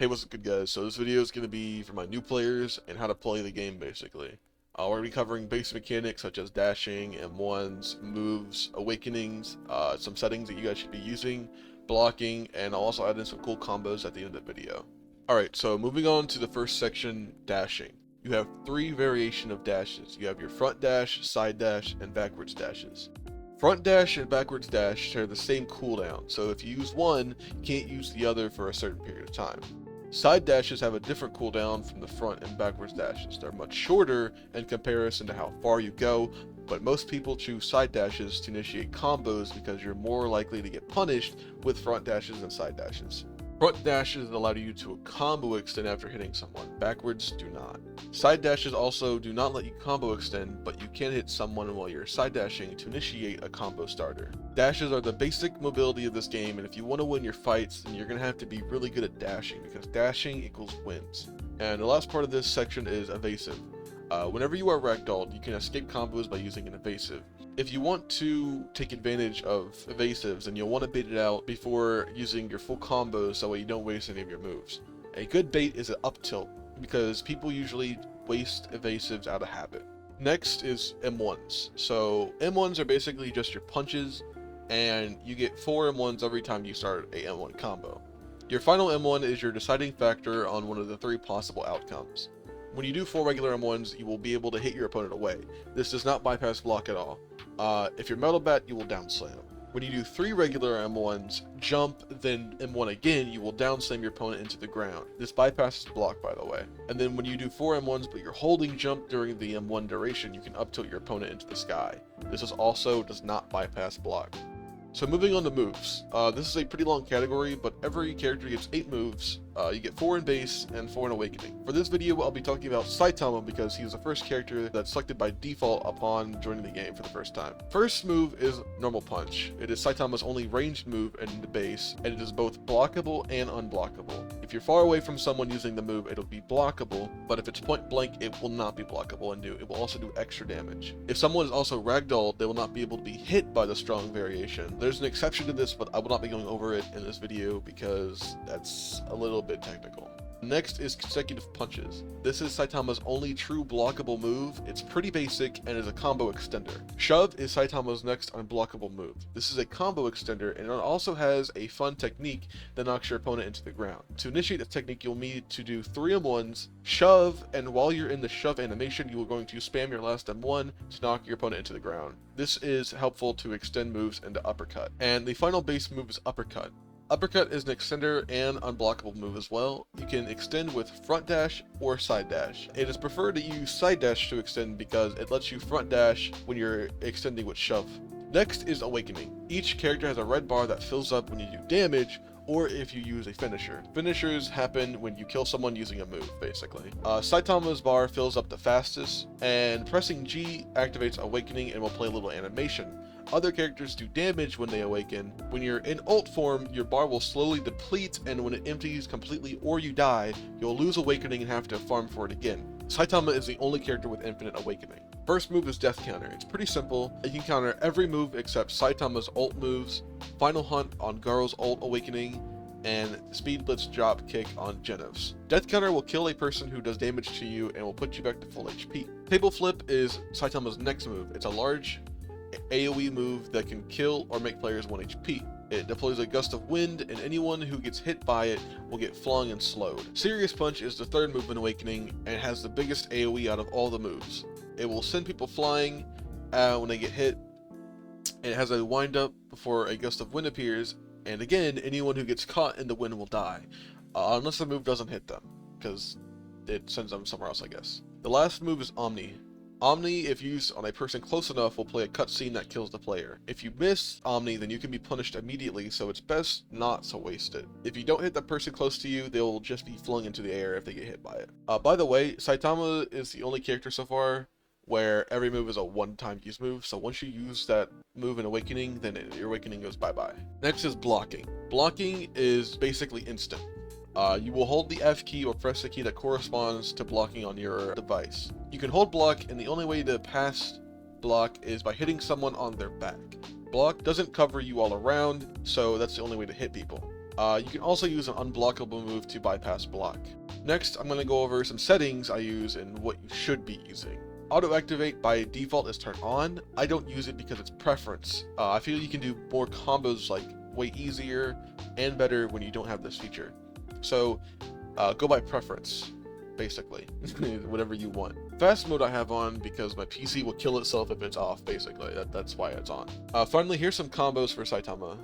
Hey, what's up, good guys? So this video is going to be for my new players and how to play the game, basically. We're going to be covering basic mechanics such as dashing, M1s, moves, awakenings, some settings that you guys should be using, blocking, and I'll also add in some cool combos at the end of the video. Alright, so moving on to the first section, dashing. You have three variations of dashes. You have your front dash, side dash, and backwards dashes. Front dash and backwards dash share the same cooldown, so if you use one, you can't use the other for a certain period of time. Side dashes have a different cooldown from the front and backwards dashes. They're much shorter in comparison to how far you go, but most people choose side dashes to initiate combos because you're more likely to get punished with front dashes than side dashes. Front dashes allow you to combo extend after hitting someone, backwards do not. Side dashes also do not let you combo extend, but you can hit someone while you're side dashing to initiate a combo starter. Dashes are the basic mobility of this game, and if you want to win your fights, then you're going to have to be really good at dashing, because dashing equals wins. And the last part of this section is evasive. Whenever you are ragdolled, you can escape combos by using an evasive. If you want to take advantage of evasives, then you'll want to bait it out before using your full combos so you don't waste any of your moves. A good bait is an up tilt, because people usually waste evasives out of habit. Next is M1s. So M1s are basically just your punches, and you get 4 M1s every time you start a M1 combo. Your final M1 is your deciding factor on one of the 3 possible outcomes. When you do 4 regular M1s, you will be able to hit your opponent away. This does not bypass block at all. If you're Metal Bat, you will down slam. When you do 3 regular M1s, jump, then M1 again, you will down slam your opponent into the ground. This bypasses block, by the way. And then when you do 4 M1s, but you're holding jump during the M1 duration, you can up tilt your opponent into the sky. This also does not bypass block. So moving on to moves. This is a pretty long category, but every character gets 8 moves. You get 4 in base and 4 in awakening. For this video, I'll be talking about Saitama because he was the first character that's selected by default upon joining the game for the first time. First move is Normal Punch. It is Saitama's only ranged move in the base, and it is both blockable and unblockable. If you're far away from someone using the move, it'll be blockable, but if it's point blank, it will not be blockable, and it will also do extra damage. If someone is also ragdolled, they will not be able to be hit by the strong variation. There's an exception to this, but I will not be going over it in this video because that's a little bit technical. Next is consecutive punches. This is Saitama's only true blockable move. It's pretty basic and is a combo extender. Shove is Saitama's next unblockable move. This is a combo extender, and it also has a fun technique that knocks your opponent into the ground. To initiate this technique, you'll need to do 3 M1s, shove, and while you're in the shove animation, you are going to spam your last M1 to knock your opponent into the ground. This is helpful to extend moves into uppercut. And the final base move is uppercut. Uppercut is an extender and unblockable move as well. You can extend with front dash or side dash. It is preferred to use side dash to extend because it lets you front dash when you're extending with shove. Next is awakening. Each character has a red bar that fills up when you do damage or if you use a finisher. Finishers happen when you kill someone using a move, basically. Saitama's bar fills up the fastest, and pressing G activates awakening and will play a little animation. Other characters do damage when they awaken. When you're in ult form, your bar will slowly deplete, and when it empties completely or you die, you'll lose awakening and have to farm for it again. Saitama is the only character with infinite awakening. First move is Death Counter. It's pretty simple. You can counter every move except Saitama's ult moves, Final Hunt on Garo's ult awakening, and Speed Blitz drop kick on Genov's. Death Counter will kill a person who does damage to you and will put you back to full HP. Table Flip is Saitama's next move. It's a large AoE move that can kill or make players 1 HP. It deploys a gust of wind, and anyone who gets hit by it will get flung and slowed. Serious Punch is the third move in Awakening and has the biggest AoE out of all the moves. It will send people flying when they get hit, and it has a wind up before a gust of wind appears, and again, anyone who gets caught in the wind will die, unless the move doesn't hit them, because it sends them somewhere else, I guess. The last move is Omni. Omni, if used on a person close enough, will play a cutscene that kills the player. If you miss Omni, then you can be punished immediately, so it's best not to waste it. If you don't hit the person close to you, they'll just be flung into the air if they get hit by it. By the way, Saitama is the only character so far where every move is a one-time use move, so once you use that move in Awakening, then your Awakening goes bye-bye. Next is blocking. Blocking is basically instant. You will hold the F key or press the key that corresponds to blocking on your device. You can hold block, and the only way to pass block is by hitting someone on their back. Block doesn't cover you all around, so that's the only way to hit people. You can also use an unblockable move to bypass block. Next, I'm going to go over some settings I use and what you should be using. Auto activate by default is turned on. I don't use it because it's preference. I feel you can do more combos like way easier and better when you don't have this feature. So go by preference, basically, whatever you want. Fast mode I have on because my PC will kill itself if it's off, basically. That's why it's on. Finally, here's some combos for Saitama.